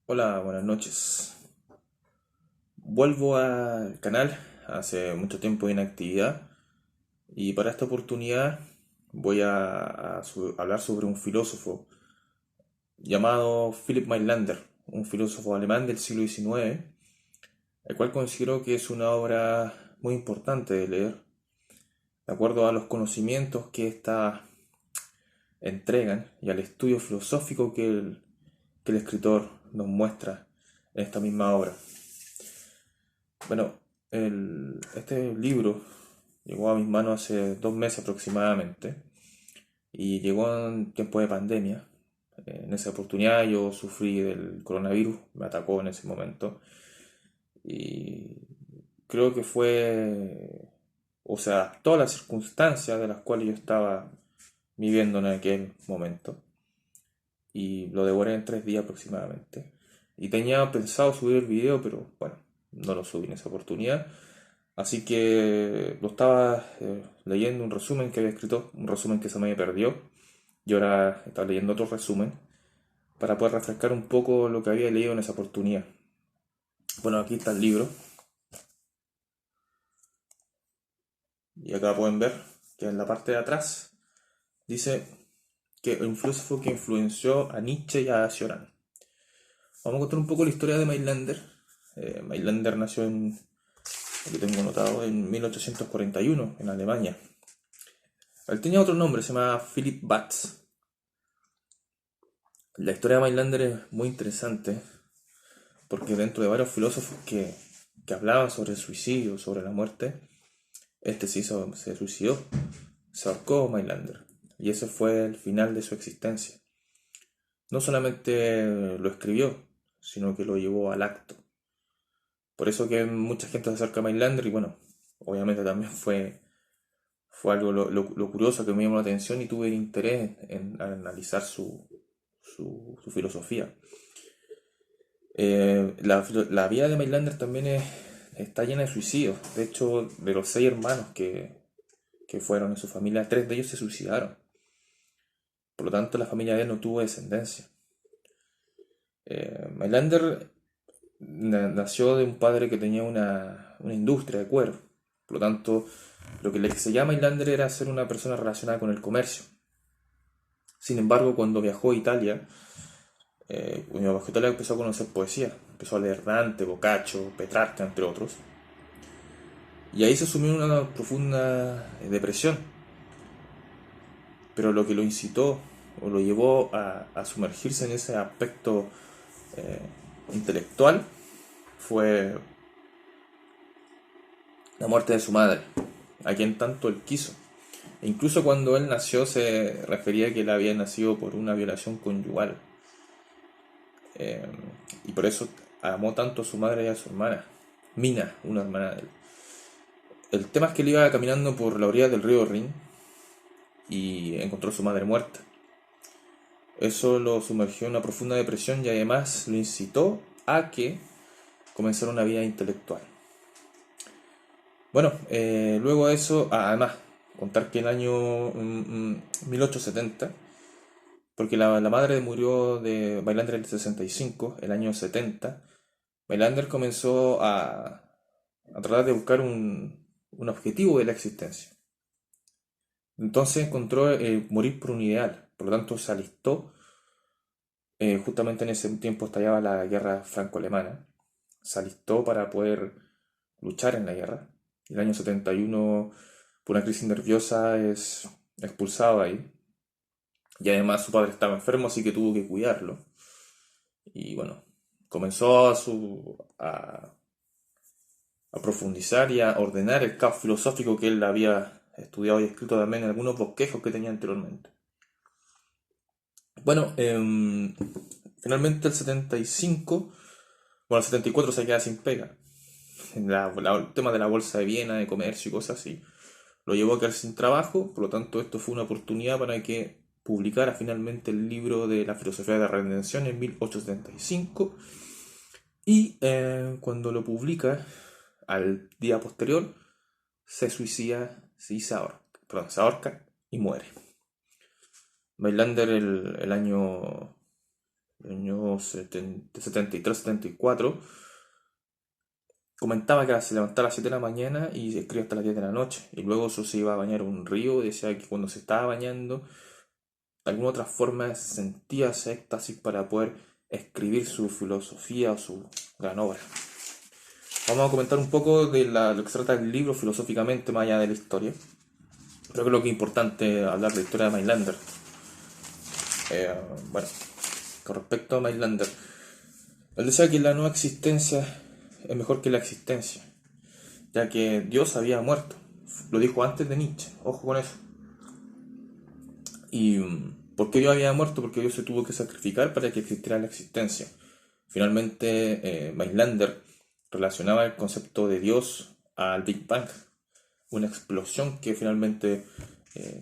Hola, buenas noches. Vuelvo al canal, hace mucho tiempo de inactividad y para esta oportunidad voy a hablar sobre un filósofo llamado Philipp Mailander, un filósofo alemán del siglo XIX, el cual considero que es una obra muy importante de leer, de acuerdo a los conocimientos que ésta entregan y al estudio filosófico que el escritor nos muestra en esta misma obra. Bueno, este libro llegó a mis manos hace 2 meses aproximadamente y llegó en tiempo de pandemia. En esa oportunidad yo sufrí del coronavirus, me atacó en ese momento y creo que se adaptó a las circunstancias de las cuales yo estaba viviendo en aquel momento y lo devoré en 3 días aproximadamente. Y tenía pensado subir el video, pero bueno, no lo subí en esa oportunidad. Así que lo estaba leyendo un resumen que había escrito, un resumen que se me perdió. Y ahora estaba leyendo otro resumen para poder refrescar un poco lo que había leído en esa oportunidad. Bueno, aquí está el libro. Y acá pueden ver que en la parte de atrás dice que un filósofo que influenció a Nietzsche y a Cioran. Vamos a contar un poco la historia de Mailander. Mailander nació aquí tengo notado, en 1841 en Alemania. Él tenía otro nombre, se llama Philipp Batz. La historia de Mailander es muy interesante porque dentro de varios filósofos que hablaban sobre el suicidio, sobre la muerte, este se suicidó, se ahorcó Mailander. Y ese fue el final de su existencia. No solamente lo escribió, sino que lo llevó al acto. Por eso que mucha gente se acerca a Mailander y bueno, obviamente también fue algo lo curioso que me llamó la atención y tuve interés en analizar su filosofía. La vida de Mailander también está llena de suicidios. De hecho, de los 6 hermanos que fueron en su familia, 3 de ellos se suicidaron. Por lo tanto, la familia de él no tuvo descendencia. Mailander nació de un padre que tenía una industria de cuero. Por lo tanto, lo que le seguía a Mailander era ser una persona relacionada con el comercio. Sin embargo, cuando viajó a Italia, cuando viajó a Italia empezó a conocer poesía. Empezó a leer Dante, Boccaccio, Petrarca, entre otros. Y ahí se sumió en una profunda depresión. Pero lo que lo incitó o lo llevó a sumergirse en ese aspecto eh, intelectual fue la muerte de su madre, a quien tanto él quiso. E incluso cuando él nació se refería a que él había nacido por una violación conyugal. Eh, y por eso amó tanto a su madre y a su hermana, Mina, una hermana de él. El tema es que él iba caminando por la orilla del río Rin y encontró a su madre muerta. Eso lo sumergió en una profunda depresión y además lo incitó a que comenzara una vida intelectual. Bueno, luego de eso, además, contar que el año 1870, porque la madre murió de Mailander en el 65, el año 70, Mailander comenzó a tratar de buscar un objetivo de la existencia. Entonces encontró morir por un ideal, por lo tanto se alistó. Justamente en ese tiempo estallaba la guerra franco-alemana. Se alistó para poder luchar en la guerra. Y el año 71, por una crisis nerviosa, es expulsado de ahí. Y además su padre estaba enfermo, así que tuvo que cuidarlo. Y bueno, comenzó a profundizar y a ordenar el caos filosófico que él había estudiado y escrito también en algunos bosquejos que tenía anteriormente. Bueno, finalmente el 75, bueno, el 74 se queda sin pega. El tema de la bolsa de Viena, de comercio y cosas así, lo llevó a quedar sin trabajo, por lo tanto esto fue una oportunidad para que publicara finalmente el libro de la filosofía de la redención en 1875 y cuando lo publica, al día posterior, se suicida, se ahorca y muere. Mailander el año año 73-74, comentaba que se levantaba a las 7 de la mañana y escribía hasta las 10 de la noche. Y luego eso se iba a bañar a un río y decía que cuando se estaba bañando, de alguna otra forma sentía ese éxtasis para poder escribir su filosofía o su gran obra. Vamos a comentar un poco de lo que se trata del libro filosóficamente, más allá de la historia. Creo que es importante hablar de la historia de Mailander. Bueno, con respecto a Mailander, él decía que la no existencia es mejor que la existencia, ya que Dios había muerto. Lo dijo antes de Nietzsche, ojo con eso. ¿Y por qué Dios había muerto? Porque Dios se tuvo que sacrificar para que existiera la existencia. Finalmente, Mailander relacionaba el concepto de Dios al Big Bang, una explosión que finalmente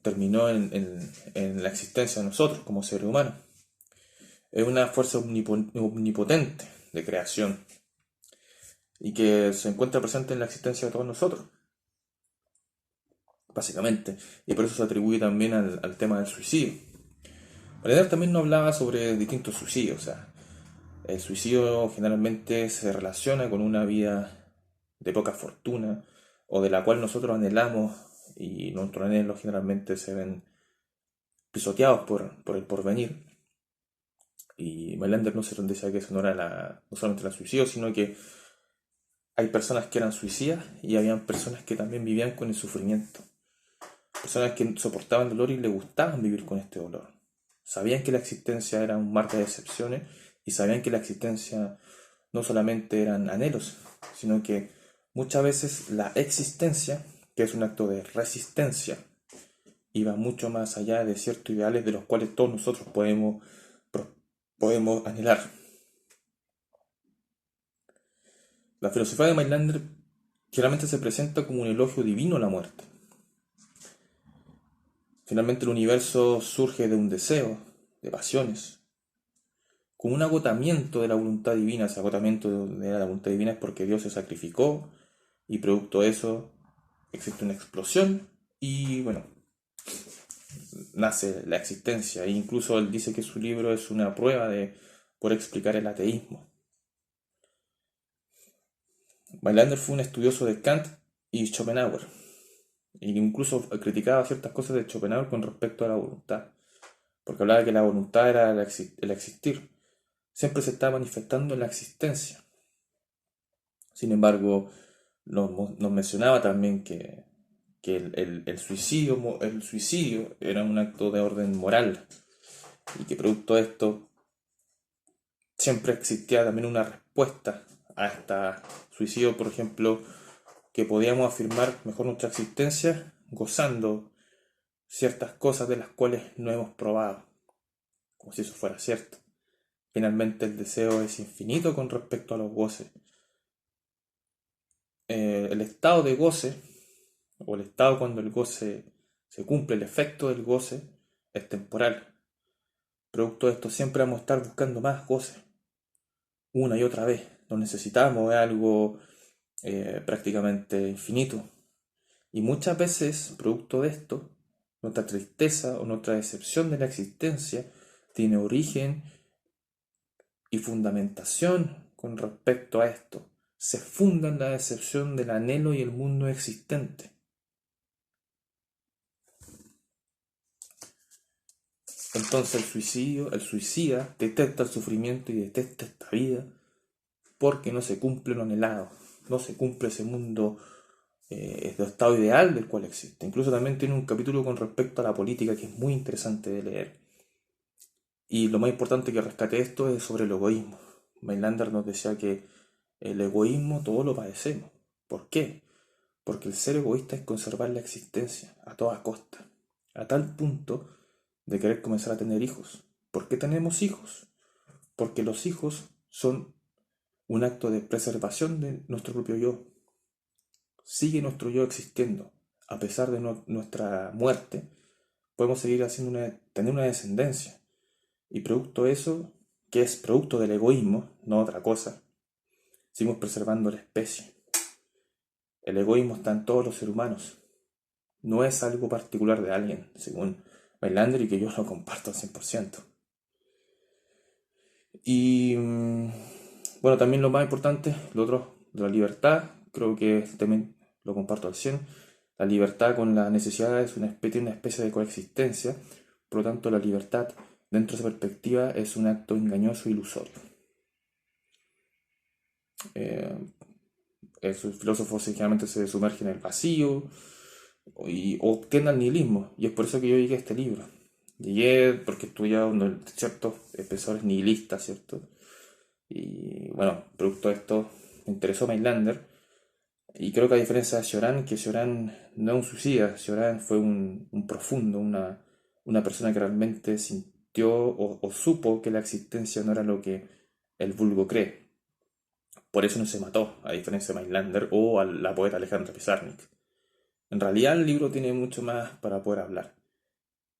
terminó en la existencia de nosotros como seres humanos. Es una fuerza omnipotente de creación y que se encuentra presente en la existencia de todos nosotros, básicamente. Y por eso se atribuye también al tema del suicidio. Mailander también nos hablaba sobre distintos suicidios. O sea, el suicidio generalmente se relaciona con una vida de poca fortuna o de la cual nosotros anhelamos y nuestros anhelos generalmente se ven pisoteados por el porvenir. Y Mailander no se decía que eso no era no solamente el suicidio, sino que hay personas que eran suicidas y habían personas que también vivían con el sufrimiento. Personas que soportaban dolor y les gustaban vivir con este dolor. Sabían que la existencia era un mar de decepciones y sabían que la existencia no solamente eran anhelos, sino que muchas veces la existencia, que es un acto de resistencia, iba mucho más allá de ciertos ideales de los cuales todos nosotros podemos anhelar. La filosofía de Mailander generalmente se presenta como un elogio divino a la muerte. Finalmente el universo surge de un deseo, de pasiones, con un agotamiento de la voluntad divina. Ese agotamiento de la voluntad divina es porque Dios se sacrificó y producto de eso existe una explosión y bueno, nace la existencia. E incluso él dice que su libro es una prueba de poder explicar el ateísmo. Mailander fue un estudioso de Kant y Schopenhauer, e incluso criticaba ciertas cosas de Schopenhauer con respecto a la voluntad, porque hablaba que la voluntad era el existir, siempre se está manifestando en la existencia. Sin embargo, nos mencionaba también que el suicidio era un acto de orden moral y que producto de esto siempre existía también una respuesta a este suicidio, por ejemplo, que podíamos afirmar mejor nuestra existencia gozando ciertas cosas de las cuales no hemos probado, como si eso fuera cierto. Finalmente el deseo es infinito con respecto a los goces. El estado de goce, o el estado cuando el goce se cumple, el efecto del goce, es temporal. Producto de esto siempre vamos a estar buscando más goce, una y otra vez. Lo necesitamos, es algo prácticamente infinito. Y muchas veces, producto de esto, nuestra tristeza o nuestra decepción de la existencia tiene origen y fundamentación con respecto a esto. Se funda en la decepción del anhelo y el mundo existente. Entonces el suicida detesta el sufrimiento y detesta esta vida porque no se cumple lo anhelado, no se cumple ese mundo, el estado ideal del cual existe. Incluso también tiene un capítulo con respecto a la política que es muy interesante de leer. Y lo más importante que rescate esto es sobre el egoísmo. Mailander nos decía que el egoísmo todo lo padecemos. ¿Por qué? Porque el ser egoísta es conservar la existencia a toda costa, a tal punto de querer comenzar a tener hijos. ¿Por qué tenemos hijos? Porque los hijos son un acto de preservación de nuestro propio yo. Sigue nuestro yo existiendo. A pesar de nuestra muerte, podemos seguir tener una descendencia. Y producto de eso, que es producto del egoísmo, no otra cosa, seguimos preservando la especie. El egoísmo está en todos los seres humanos. No es algo particular de alguien, según Mailander, y que yo lo comparto al 100%. Y bueno, también lo más importante, lo otro, de la libertad, creo que también lo comparto al 100. La libertad con la necesidad es una especie de coexistencia, por lo tanto la libertad dentro de esa perspectiva es un acto engañoso e ilusorio. Eh, Esos filósofos generalmente se sumergen en el vacío o tienden al nihilismo, y es por eso que yo llegué a este libro. Llegué porque estudiaba ciertos pensadores nihilistas, ¿cierto? Y bueno, producto de esto me interesó Mainlander. Y creo que a diferencia de Cioran, que Cioran no es un suicida, Cioran fue un profundo, una persona que realmente sintió o supo que la existencia no era lo que el vulgo cree. Por eso no se mató, a diferencia de Mainlander o a la poeta Alejandra Pizarnik. En realidad el libro tiene mucho más para poder hablar,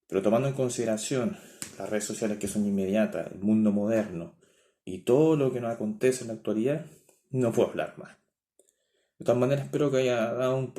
pero tomando en consideración las redes sociales que son inmediatas, el mundo moderno y todo lo que nos acontece en la actualidad, no puedo hablar más. De todas maneras, espero que haya dado un